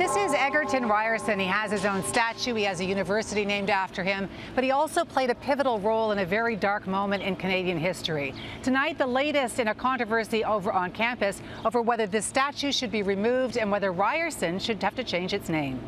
This is Egerton Ryerson. He has his own statue. He has a university named after him. But he also played a pivotal role in a very dark moment in Canadian history. Tonight, the latest in a controversy over on campus over whether this statue should be removed and whether Ryerson should have to change its name.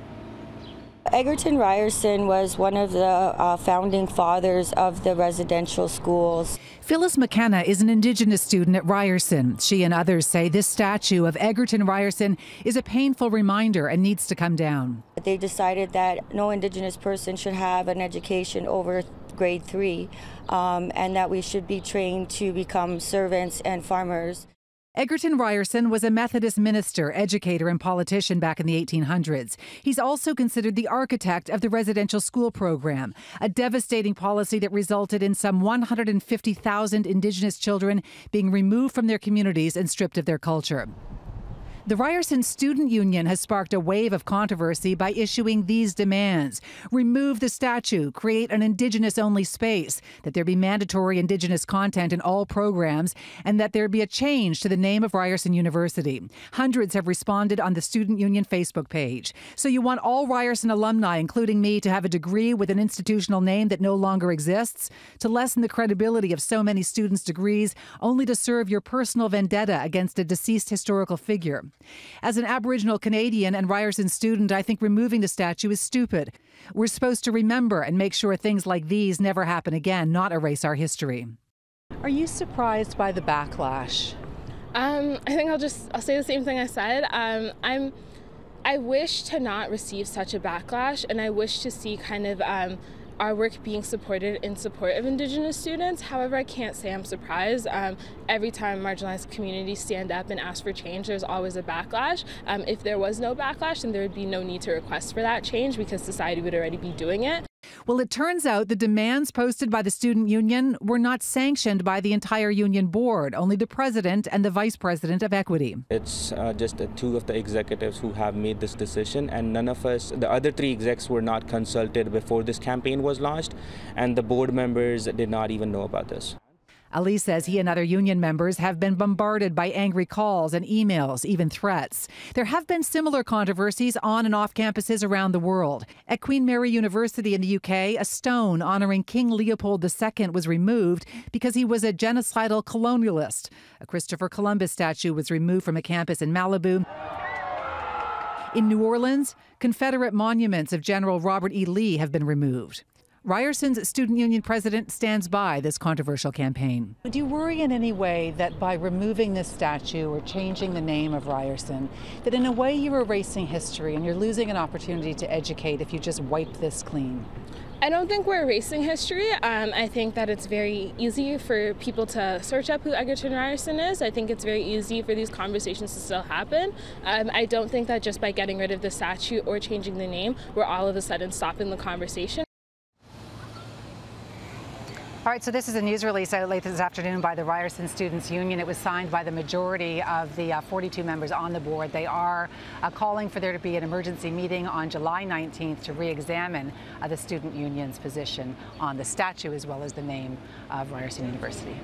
Egerton Ryerson was one of the founding fathers of the residential schools. Phyllis McKenna is an Indigenous student at Ryerson. She and others say this statue of Egerton Ryerson is a painful reminder and needs to come down. They decided that no Indigenous person should have an education over grade 3 and that we should be trained to become servants and farmers. Egerton Ryerson was a Methodist minister, educator, and politician back in the 1800s. He's also considered the architect of the residential school program, a devastating policy that resulted in some 150,000 Indigenous children being removed from their communities and stripped of their culture. The Ryerson Student Union has sparked a wave of controversy by issuing these demands. Remove the statue, create an Indigenous-only space, that there be mandatory Indigenous content in all programs, and that there be a change to the name of Ryerson University. Hundreds have responded on the Student Union Facebook page. So you want all Ryerson alumni, including me, to have a degree with an institutional name that no longer exists? To lessen the credibility of so many students' degrees, only to serve your personal vendetta against a deceased historical figure? As an Aboriginal Canadian and Ryerson student, I think removing the statue is stupid. We're supposed to remember and make sure things like these never happen again, not erase our history. Are you surprised by the backlash? I think I'll say the same thing I said. I wish to not receive such a backlash, and I wish to see kind of our work being supported in support of Indigenous students. However, I can't say I'm surprised. Every time marginalized communities stand up and ask for change, there's always a backlash. If there was no backlash, then there would be no need to request for that change because society would already be doing it. Well, it turns out the demands posted by the student union were not sanctioned by the entire union board, only the president and the vice president of equity. It's just two of the executives who have made this decision, and none of us, the other three execs, were not consulted before this campaign was launched, and the board members did not even know about this. Ali says he and other union members have been bombarded by angry calls and emails, even threats. There have been similar controversies on and off campuses around the world. At Queen Mary University in the UK, a stone honouring King Leopold II was removed because he was a genocidal colonialist. A Christopher Columbus statue was removed from a campus in Malibu. In New Orleans, Confederate monuments of General Robert E. Lee have been removed. Ryerson's student union president stands by this controversial campaign. Do you worry in any way that by removing this statue or changing the name of Ryerson, that in a way you're erasing history and you're losing an opportunity to educate if you just wipe this clean? I don't think we're erasing history. I think that it's very easy for people to search up who Egerton Ryerson is. I think it's very easy for these conversations to still happen. I don't think that just by getting rid of the statue or changing the name, we're all of a sudden stopping the conversation. All right, so this is a news release out late this afternoon by the Ryerson Students Union. It was signed by the majority of the 42 members on the board. They are calling for there to be an emergency meeting on July 19th to re-examine the student union's position on the statue as well as the name of Ryerson University.